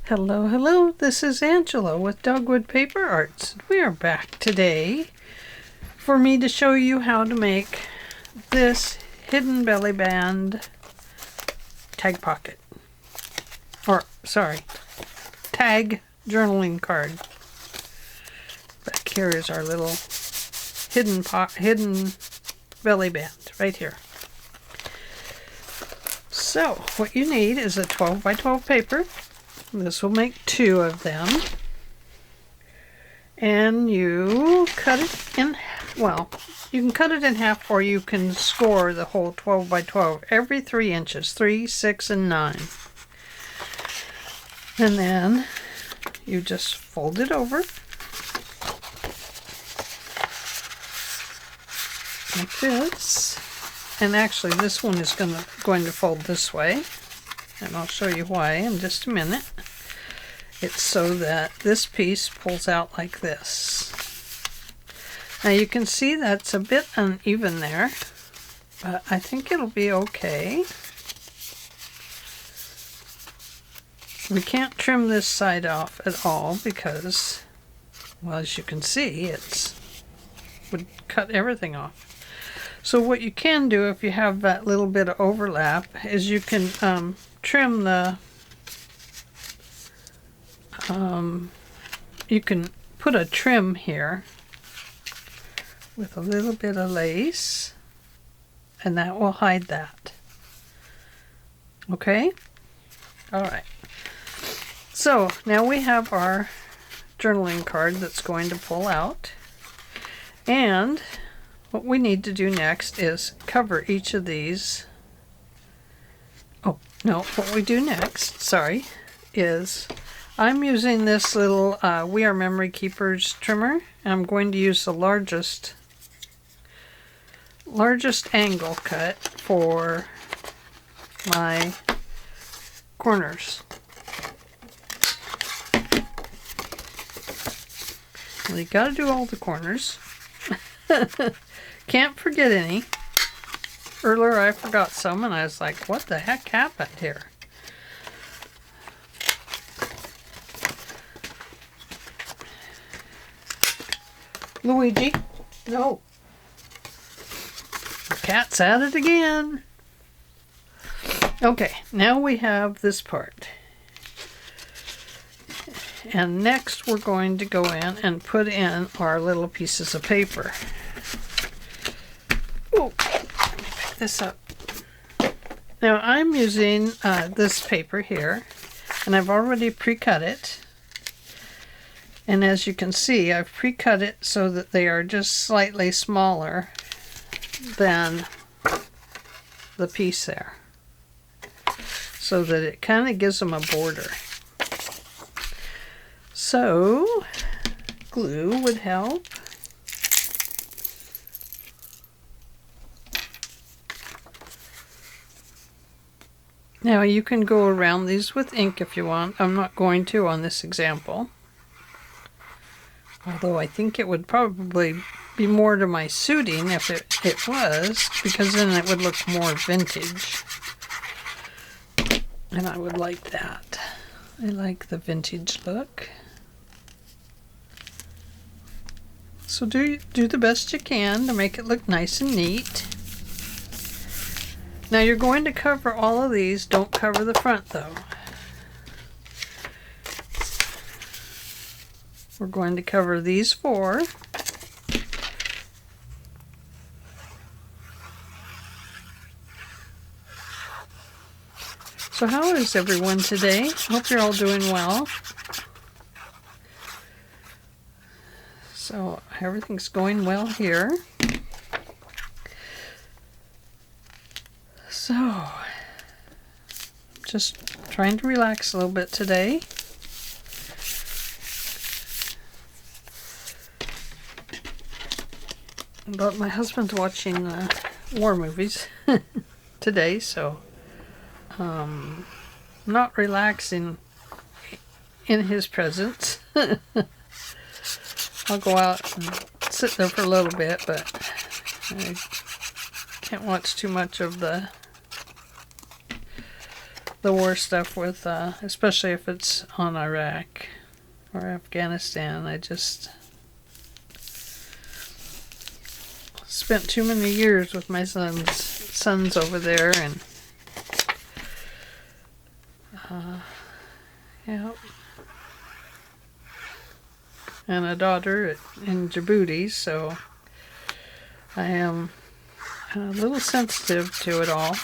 Hello, hello, this is Angela with Dogwood Paper Arts. We are back today for me to show you how to make this hidden belly band tag pocket. Or, sorry, tag journaling card. Back here is our little hidden belly band right here. So, what you need is a 12 by 12 paper. This will make 2 of them. And you cut it in, well, you can cut it in half or you can score the whole 12 by 12 every 3 inches, 3, 6, and 9. And then you just fold it over like this. And actually this one is going to fold this way. And I'll show you why in just a minute. It's so that this piece pulls out like this. Now you can see that's a bit uneven there, but I think it'll be okay. We can't trim this side off at all because, well, as you can see, it would cut everything off. So what you can do if you have that little bit of overlap is you can trim the, you can put a trim here with a little bit of lace, and that will hide that. Okay? Alright. So now we have our journaling card that's going to pull out, and what we need to do next is cover each of these. Oh, no, what we do next, sorry, is I'm using this little We Are Memory Keepers trimmer. I'm going to use the largest angle cut for my corners. Well, you gotta do all the corners. Can't forget any. Earlier I forgot some and I was like, what the heck happened here? Luigi, no. The cat's at it again. Okay, now we have this part. And next we're going to go in and put in our little pieces of paper. Oh, let me pick this up. Now I'm using this paper here, and I've already pre-cut it. And as you can see, I've pre-cut it so that they are just slightly smaller than the piece there, so that it kind of gives them a border. So, glue would help. Now you can go around these with ink if you want. I'm not going to on this example. Although I think it would probably be more to my suiting if it was, because then it would look more vintage. And I would like that. I like the vintage look. So do the best you can to make it look nice and neat. Now you're going to cover all of these. Don't cover the front though. We're going to cover these 4. So how is everyone today? Hope you're all doing well. So everything's going well here. So just trying to relax a little bit today. But my husband's watching war movies today, so I'm not relaxing in his presence. I'll go out and sit there for a little bit, but I can't watch too much of the the war stuff with, especially if it's on Iraq or Afghanistan. I just spent too many years with my sons over there, and yeah, and a daughter in Djibouti, so I am a little sensitive to it all.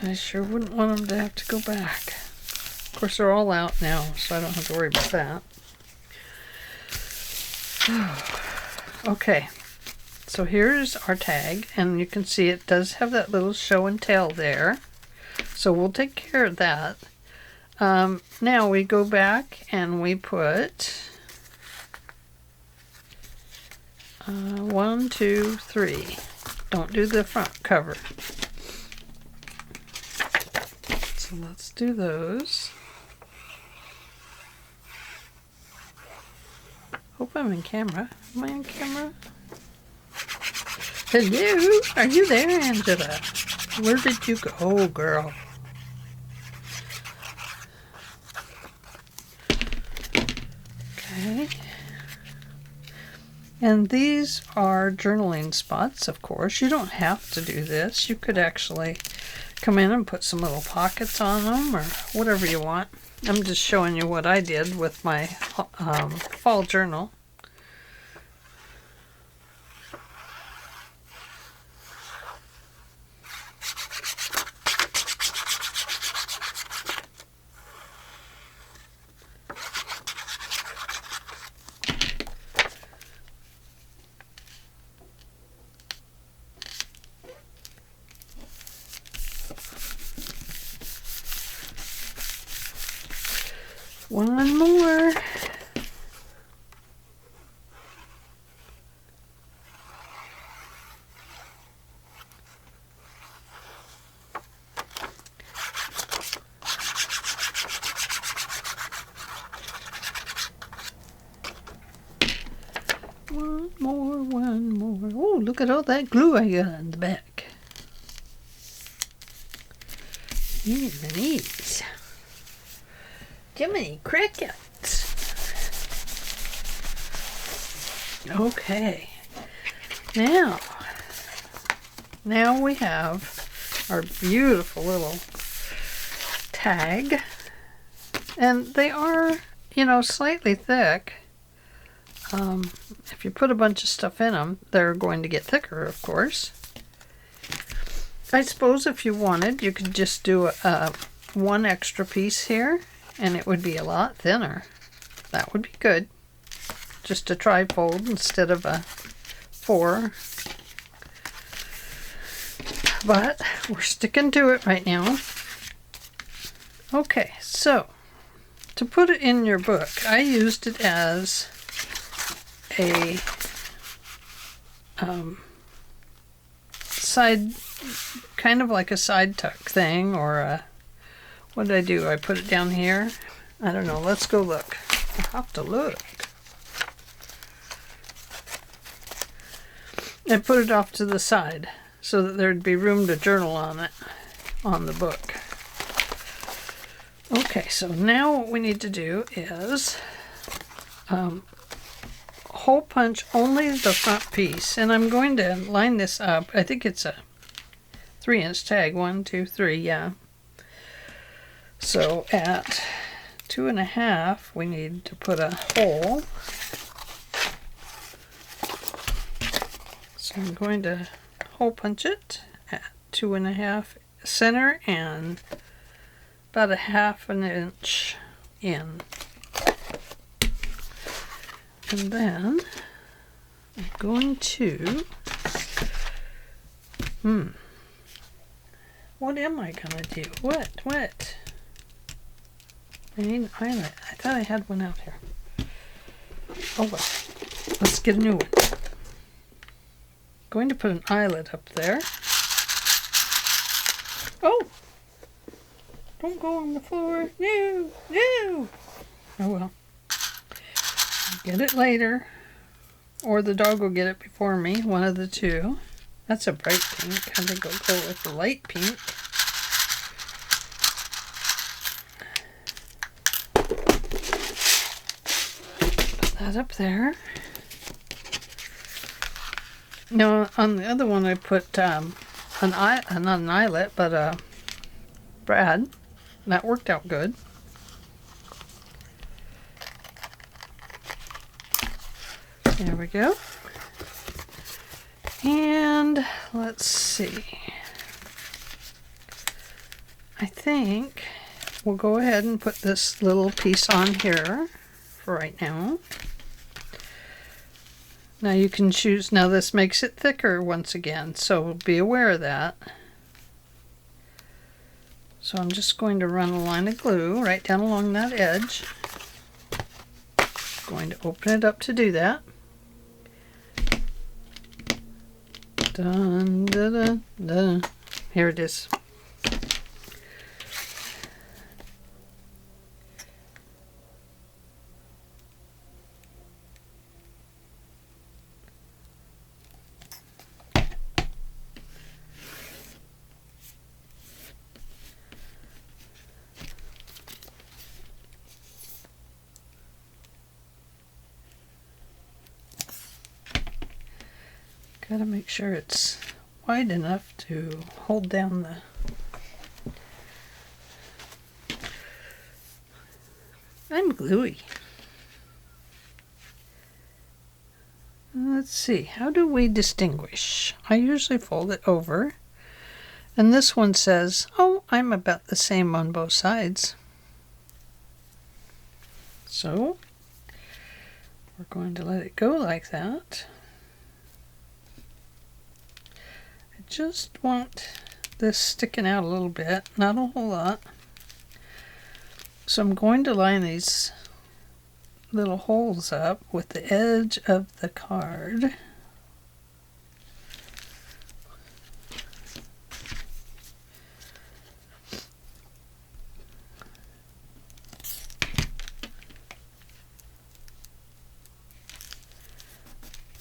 I sure wouldn't want them to have to go back. Of course, they're all out now, so I don't have to worry about that. Okay, so here's our tag, and you can see it does have that little show and tell there. So we'll take care of that. Now we go back and we put 1, 2, 3. Don't do the front cover. So let's do those. Hope I'm in camera. Am I in camera? Hello? Are you there, Angela? Where did you go? Oh, girl. Okay. And these are journaling spots, of course. You don't have to do this. You could actually come in and put some little pockets on them or whatever you want. I'm just showing you what I did with my fall journal. One more. One more. Oh, look at all that glue I got on the back. These. Jiminy crickets. Okay. Now we have our beautiful little tag. And they are, slightly thick. If you put a bunch of stuff in them, they're going to get thicker, of course. I suppose if you wanted, you could just do one extra piece here, and it would be a lot thinner. That would be good. Just a trifold instead of a 4. But we're sticking to it right now. Okay, so to put it in your book, I used it as a side, kind of like a side tuck thing, or a, what did I do? I put it down here? I don't know. Let's go look. I have to look. I put it off to the side so that there'd be room to journal on it, on the book. Okay, so now what we need to do is hole punch only the front piece, and I'm going to line this up. I think it's a 3-inch tag. 1, 2, 3, yeah. So at 2.5, we need to put a hole. So I'm going to hole punch it at 2.5 center and about 1/2 inch in. And then I'm going to, what am I going to do? What? I need an eyelet. I thought I had one out here. Oh well, let's get a new one. Going to put an eyelet up there. Oh! Don't go on the floor. No! Oh well. I'll get it later. Or the dog will get it before me. One of the two. That's a bright pink. I think I'll go with the light pink. Put that up there. No, on the other one I put not an eyelet, but a brad. That worked out good. There we go. And let's see. I think we'll go ahead and put this little piece on here for right now. Now you can choose, now this makes it thicker once again, so be aware of that. So I'm just going to run a line of glue right down along that edge. Going to open it up to do that. Dun, dun, dun, dun. Here it is. Gotta make sure it's wide enough to hold down the... I'm gluey. Let's see, how do we distinguish? I usually fold it over, and this one says, oh, I'm about the same on both sides. So, we're going to let it go like that. Just want this sticking out a little bit, not a whole lot. So I'm going to line these little holes up with the edge of the card.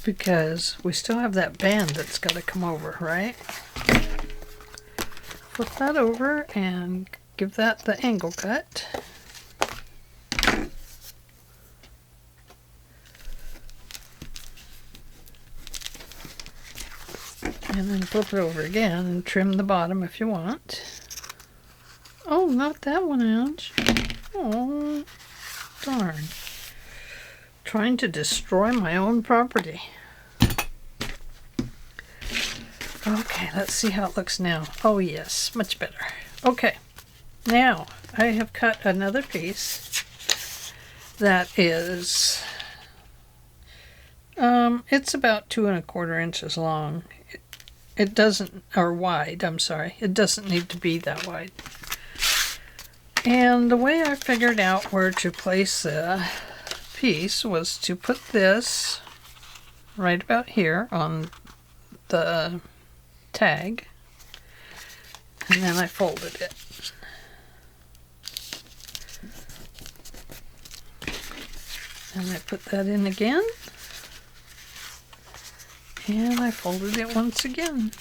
Because we still have that band that's got to come over, right? Flip that over and give that the angle cut. And then flip it over again and trim the bottom if you want. Oh, not that one, ouch. Oh, darn. Trying to destroy my own property. Okay, let's see how it looks now. Oh yes, much better. Okay, now I have cut another piece that is, it's about 2 1/4 inches long. It doesn't, or wide, I'm sorry. It doesn't need to be that wide. And the way I figured out where to place the piece was to put this right about here on the tag, and then I folded it. And I put that in again, and I folded it once again.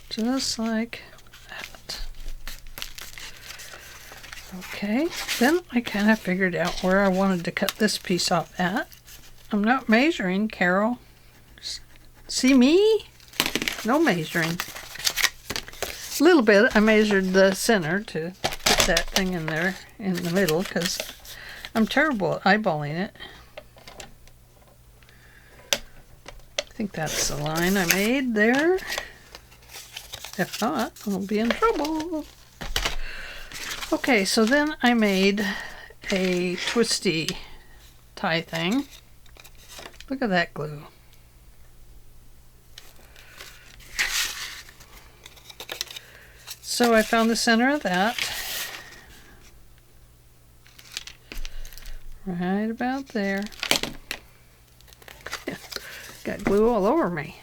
Just like that. Okay, then I kind of figured out where I wanted to cut this piece off at. I'm not measuring, Carol. See me? No measuring. A little bit. I measured the center to put that thing in there in the middle because I'm terrible at eyeballing it. I think that's the line I made there. If not, I'll be in trouble. Okay, so then I made a twisty tie thing. Look at that glue. So I found the center of that. Right about there. Got glue all over me.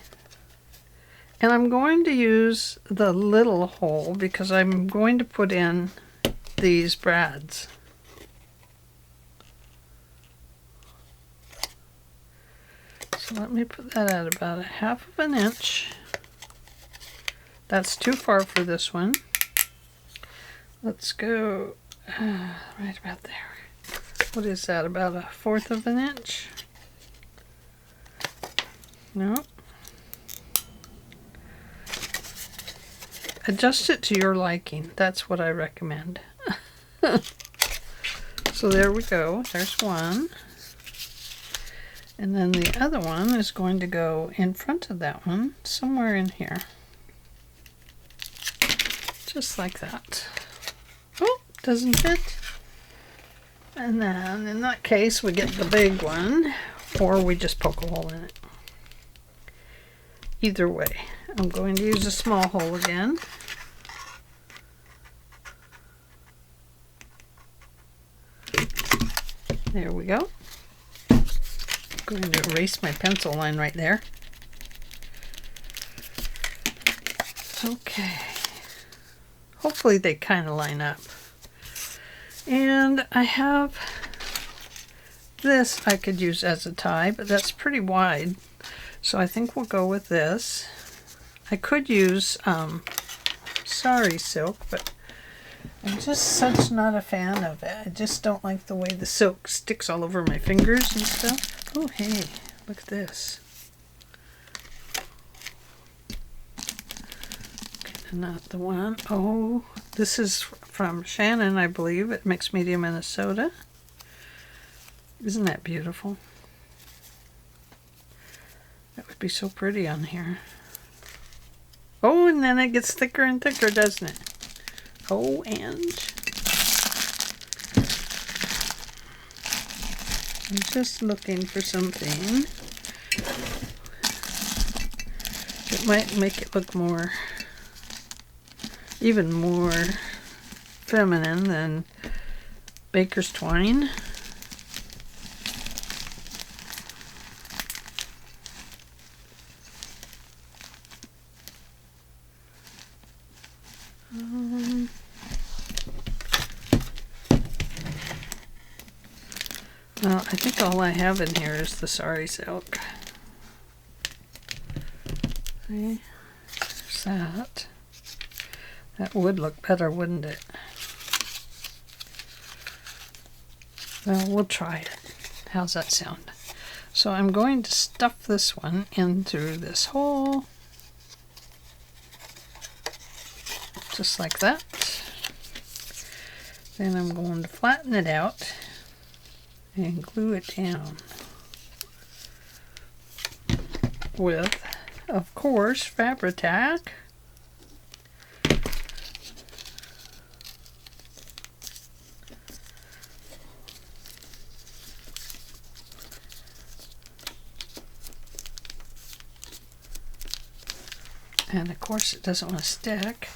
And I'm going to use the little hole because I'm going to put in these brads. So let me put that at about 1/2 inch. That's too far for this one. Let's go right about there. What is that, about 1/4 inch? No. Adjust it to your liking. That's what I recommend. So there we go. There's one. And then the other one is going to go in front of that one, somewhere in here. Just like that. Oh, doesn't fit. And then in that case we get the big one, or we just poke a hole in it. Either way, I'm going to use a small hole again. There we go. I'm going to erase my pencil line right there. Okay. Hopefully they kind of line up. And I have this I could use as a tie, but that's pretty wide. So I think we'll go with this. I could use sari silk, but I'm just such not a fan of it. I just don't like the way the silk sticks all over my fingers and stuff. Oh, hey, look at this. Okay, not the one. Oh, this is from Shannon, I believe, at Mixed Media, Minnesota. Isn't that beautiful? That would be so pretty on here. Oh, and then it gets thicker and thicker, doesn't it? Oh, and I'm just looking for something that might make it look more, even more feminine than baker's twine. Well, I think all I have in here is the sari silk. See, there's that. That would look better, wouldn't it? Well, we'll try it. How's that sound? So I'm going to stuff this one in through this hole. Just like that. Then I'm going to flatten it out and glue it down with, of course, Fabri-Tac. And of course it doesn't want to stick.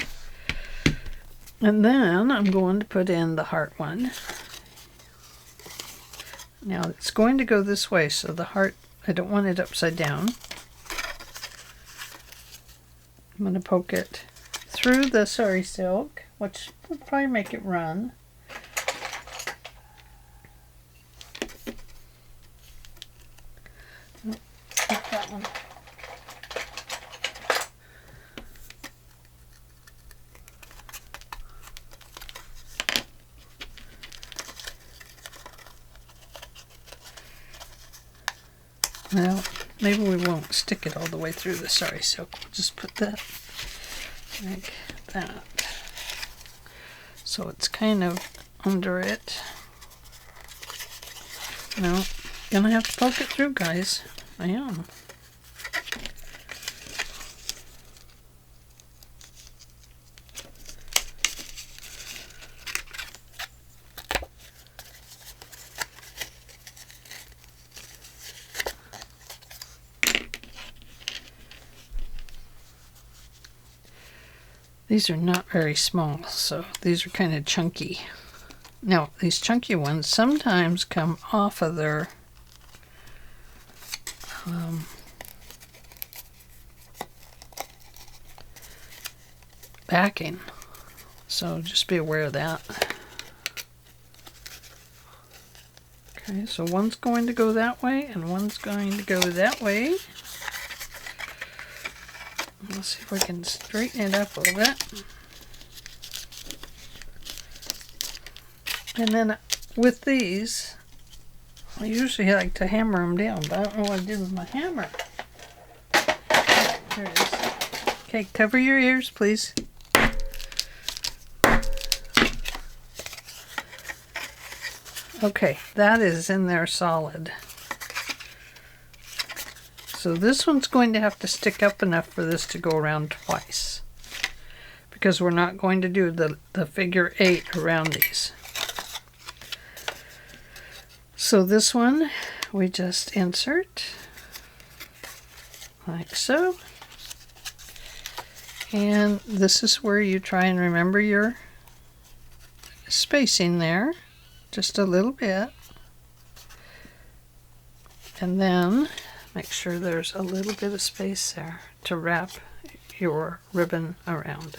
And then I'm going to put in the heart one. Now it's going to go this way, so the heart, I don't want it upside down. I'm going to poke it through the sari silk, which will probably make it run. Oh, take that one. Well, maybe we won't stick it all the way through the sari silk. We'll just put that like that. So it's kind of under it. No, gonna have to poke it through, guys. I am. These are not very small, so these are kind of chunky. Now, these chunky ones sometimes come off of their backing. So just be aware of that. Okay, so one's going to go that way and one's going to go that way. Let's see if we can straighten it up a little bit. And then with these, I usually like to hammer them down, but I don't know what I did with my hammer. There it is. Okay, cover your ears, please. Okay, that is in there solid. So this one's going to have to stick up enough for this to go around twice, because we're not going to do the figure 8 around these. So this one we just insert like so. And this is where you try and remember your spacing there, just a little bit. And then make sure there's a little bit of space there to wrap your ribbon around.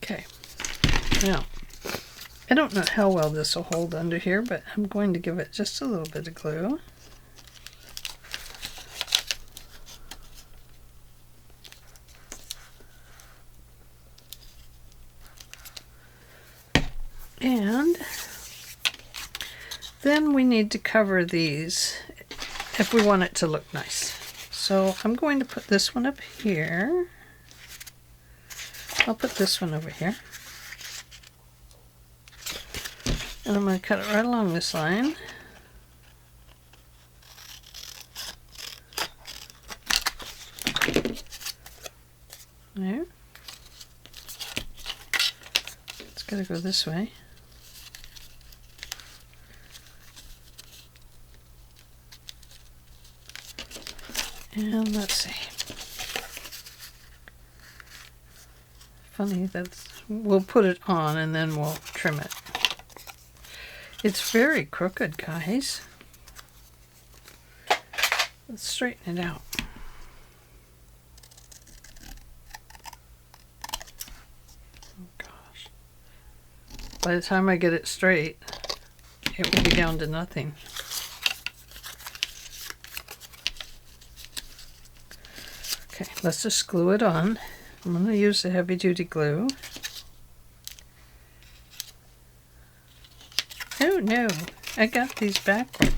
Okay, now I don't know how well this will hold under here, but I'm going to give it just a little bit of glue. And then we need to cover these if we want it to look nice. So I'm going to put this one up here. I'll put this one over here. And I'm going to cut it right along this line. There. It's got to go this way. And let's see. Funny, we'll put it on and then we'll trim it. It's very crooked, guys. Let's straighten it out. Oh gosh. By the time I get it straight, it will be down to nothing. Okay, let's just glue it on. I'm going to use the heavy duty glue. Oh no, I got these backwards.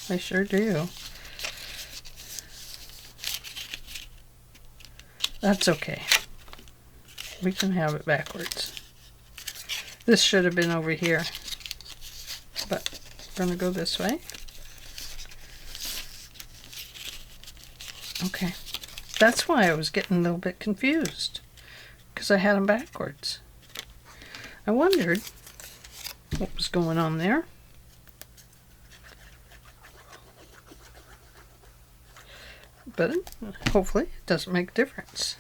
I sure do. That's okay. We can have it backwards. This should have been over here, but we're going to go this way. Okay, that's why I was getting a little bit confused, because I had them backwards. I wondered what was going on there. But hopefully it doesn't make a difference.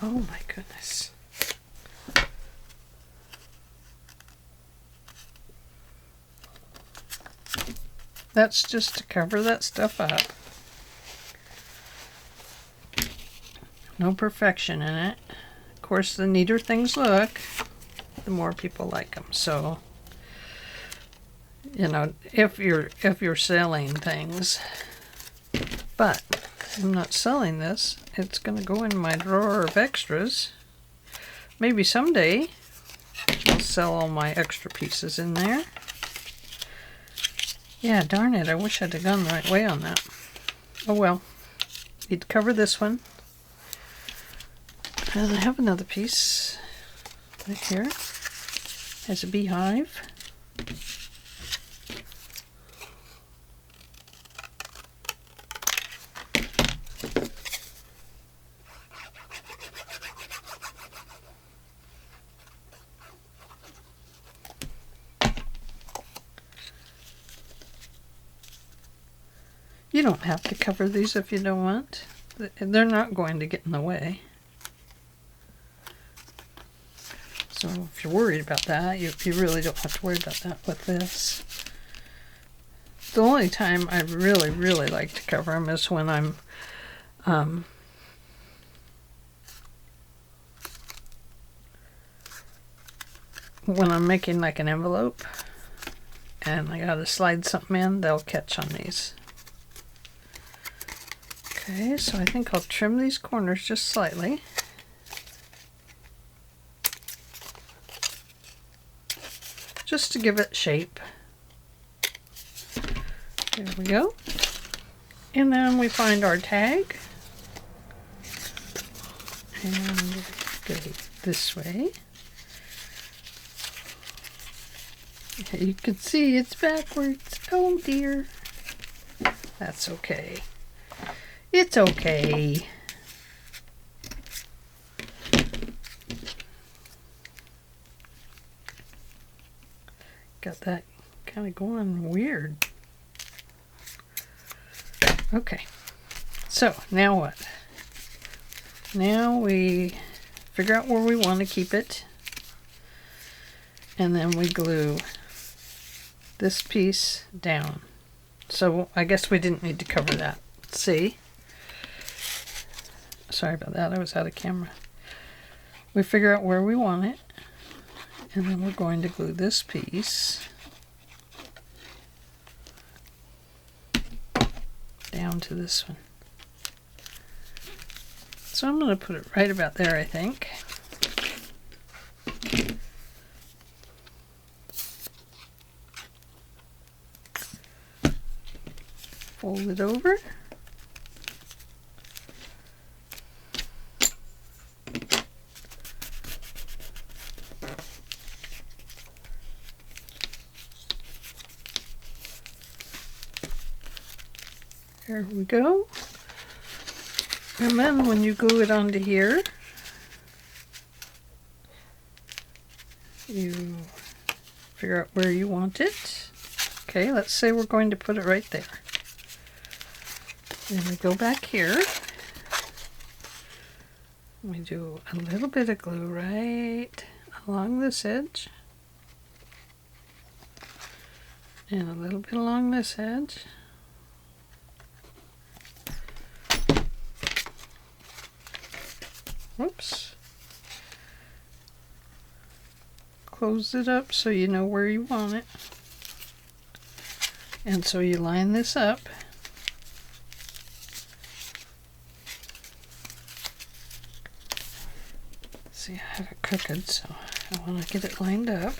Oh my goodness. That's just to cover that stuff up. No perfection in it. Of course, the neater things look, the more people like them. So, you know, if you're selling things, but I'm not selling this. It's going to go in my drawer of extras. Maybe someday I'll sell all my extra pieces in there. Yeah, darn it. I wish I'd have gone the right way on that. Oh well. Need to cover this one. And I have another piece right here. Has a beehive. You don't have to cover these if you don't want. They're not going to get in the way. So if you're worried about that, you really don't have to worry about that with this. The only time I really, really like to cover them is when I'm making like an envelope and I gotta slide something in, they'll catch on these. Okay, so I think I'll trim these corners just slightly. Just to give it shape. There we go. And then we find our tag. And go this way. You can see it's backwards. Oh dear. That's okay. It's okay. Got that kind of going weird. Okay. So now what? Now we figure out where we want to keep it. And then we glue this piece down. So I guess we didn't need to cover that. See? Sorry about that, I was out of camera. We figure out where we want it, and then we're going to glue this piece down to this one. So I'm going to put it right about there, I think. Fold it over. There we go. And then when you glue it onto here, you figure out where you want it. Okay, let's say we're going to put it right there. Then we go back here. We do a little bit of glue right along this edge. And a little bit along this edge. Whoops. Close it up so you know where you want it. And so you line this up. See, I have it crooked, so I want to get it lined up.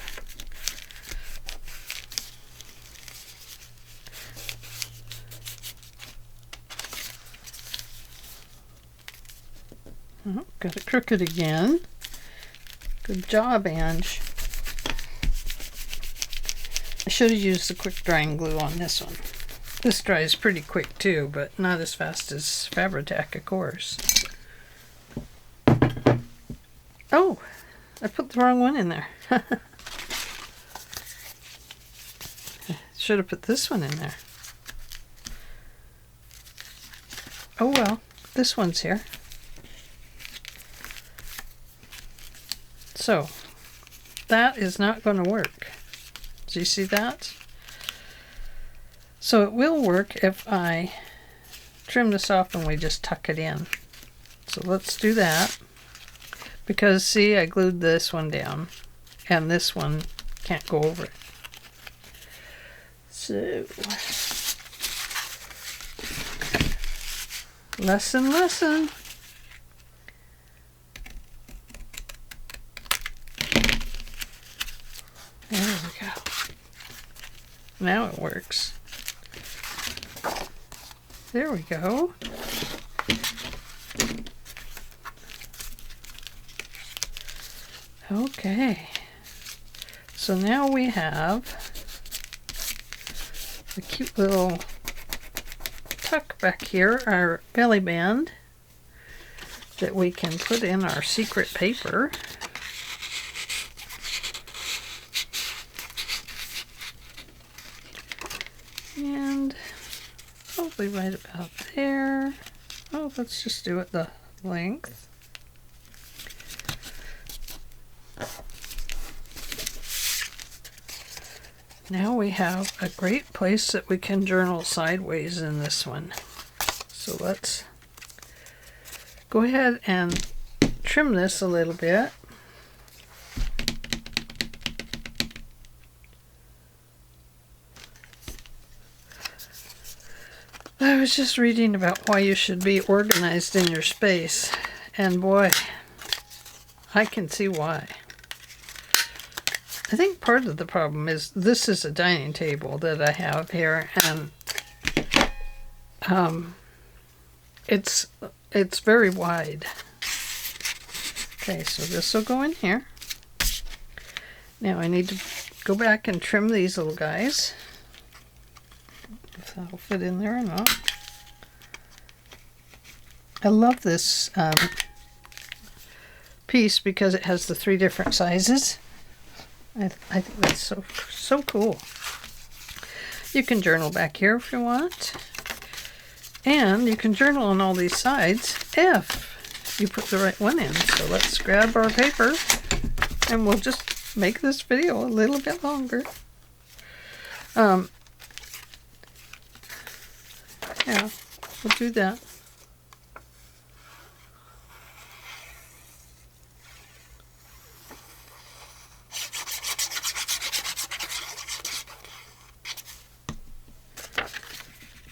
Oh, got it crooked again. Good job, Ange. I should have used the quick drying glue on this one. This dries pretty quick too, but not as fast as Fabri-Tac, of course. Oh, I put the wrong one in there. Should have put this one in there. Oh well, this one's here. So, that is not going to work. Do you see that? So it will work if I trim this off and we just tuck it in. So let's do that. Because see, I glued this one down and this one can't go over it. So, lesson. There we go. Now it works. There we go. Okay. So now we have a cute little tuck back here, our belly band that we can put in our secret paper. roughly right about there. Oh, let's just do it the length. Now we have a great place that we can journal sideways in this one. So let's go ahead and trim this a little bit. I was just reading about why you should be organized in your space, and boy, I can see why. I think part of the problem is this is a dining table that I have here, and it's very wide. Okay, so this will go in here. Now I need to go back and trim these little guys. If that'll fit in there or not. I love this piece because it has the 3 different sizes. I think that's so cool. You can journal back here if you want. And you can journal on all these sides if you put the right one in. So let's grab our paper and we'll just make this video a little bit longer. Yeah, we'll do that.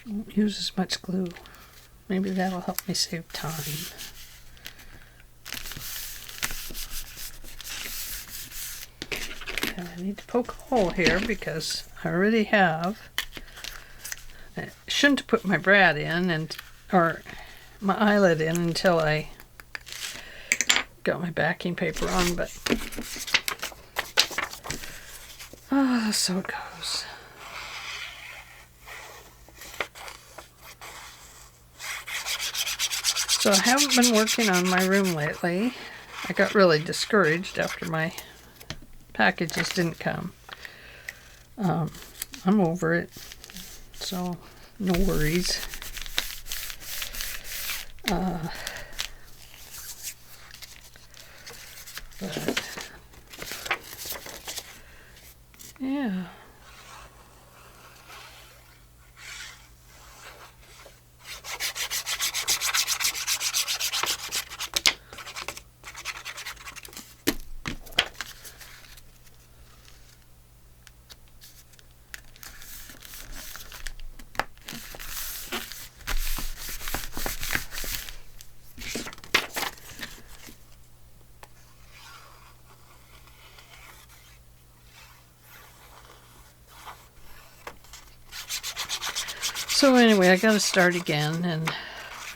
Won't use as much glue. Maybe that'll help me save time. And I need to poke a hole here because I already have. I shouldn't have put my brad in or my eyelet in until I got my backing paper on, but so it goes. So I haven't been working on my room lately. I got really discouraged after my packages didn't come. I'm over it, so no worries. But yeah. So anyway, I got to start again, and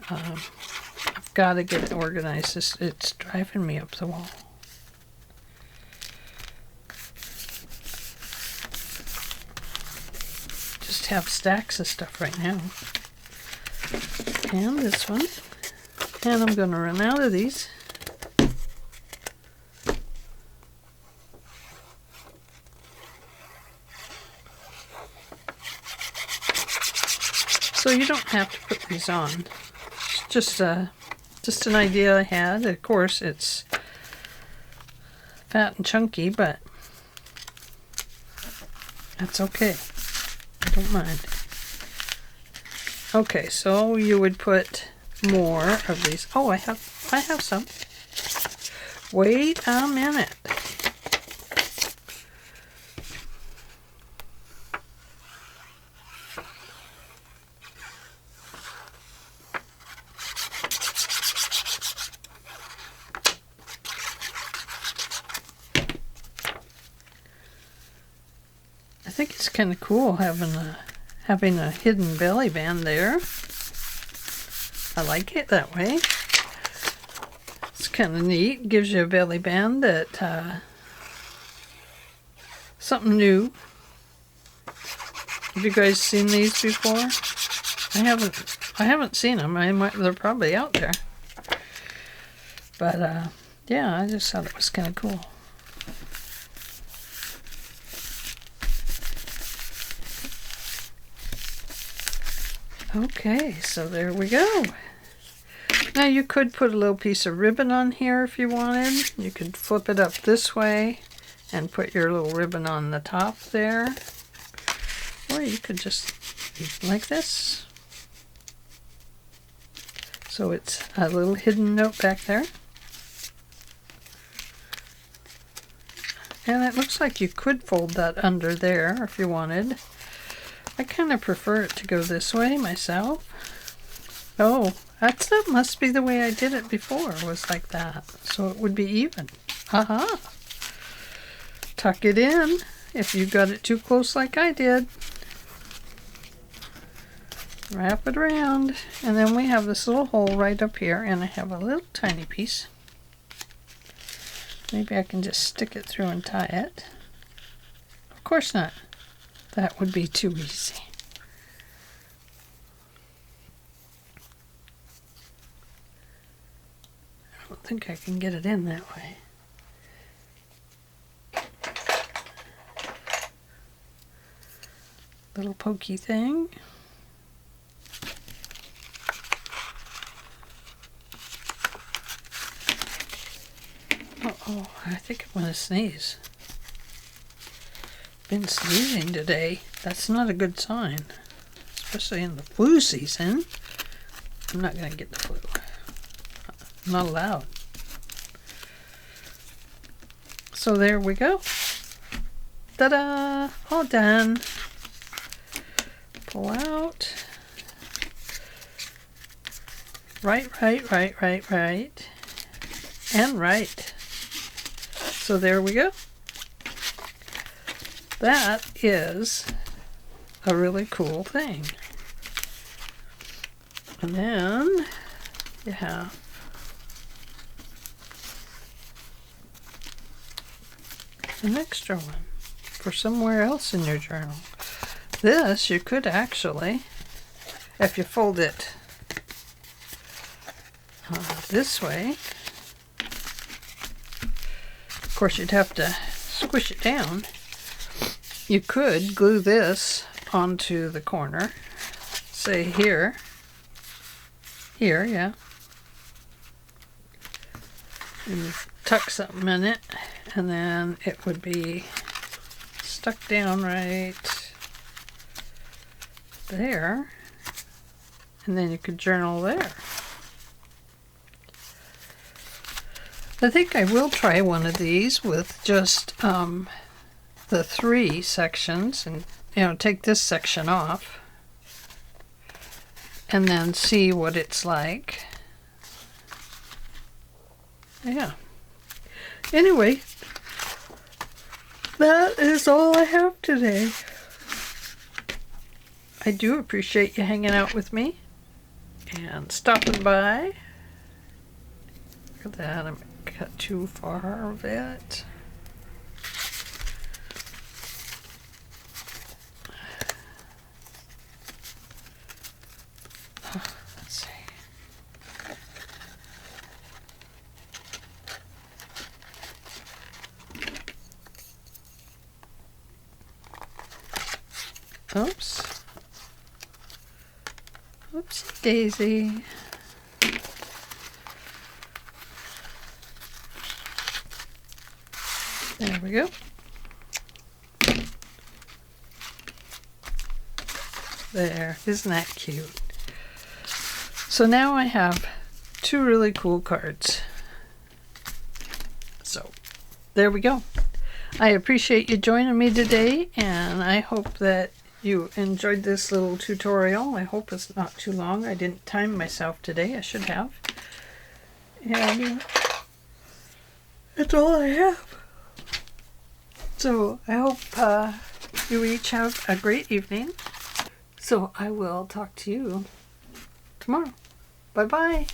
I've got to get it organized. It's driving me up the wall. Just have stacks of stuff right now. And this one. And I'm going to run out of these. So you don't have to put these on. It's just an idea I had. Of course, it's fat and chunky, but that's okay. I don't mind. Okay, so you would put more of these. Oh, I have some. Wait a minute. I think it's kind of cool having a hidden belly band there. I like it that way. It's kind of neat. Gives you a belly band that something new. Have you guys seen these before? I haven't seen them. They're probably out there. But yeah, I just thought it was kind of cool. Okay, so there we go. Now you could put a little piece of ribbon on here if you wanted. You could flip it up this way and put your little ribbon on the top there. Or you could just like this. So it's a little hidden note back there. And it looks like you could fold that under there if you wanted. I kind of prefer it to go this way myself. Oh, that must be the way I did it before, was like that. So it would be even. Haha. Tuck it in if you got it too close like I did. Wrap it around. And then we have this little hole right up here, and I have a little tiny piece. Maybe I can just stick it through and tie it. Of course not. That would be too easy. I don't think I can get it in that way. Little pokey thing. Uh-oh, I think I'm going to sneeze. Been sneezing today. That's not a good sign, especially in the flu season. I'm not going to get the flu. I'm not allowed. So there we go. Ta-da! All done. Pull out. Right. And right. So there we go. That is a really cool thing. And then you have an extra one for somewhere else in your journal. This you could actually, if you fold it this way, of course you'd have to squish it down. You could glue this onto the corner, say here, yeah, and tuck something in it, and then it would be stuck down right there, and then you could journal there. I think I will try one of these with just the 3 sections, and take this section off and then see what it's like. Yeah. Anyway, that is all I have today. I do appreciate you hanging out with me and stopping by. Look at that, I cut too far of it. Let's see. Oops. Oopsie daisy. There we go. There, isn't that cute? So now I have 2 really cool cards. So there we go. I appreciate you joining me today, and I hope that you enjoyed this little tutorial. I hope it's not too long. I didn't time myself today. I should have. And that's all I have. So I hope you each have a great evening. So I will talk to you tomorrow. Bye-bye.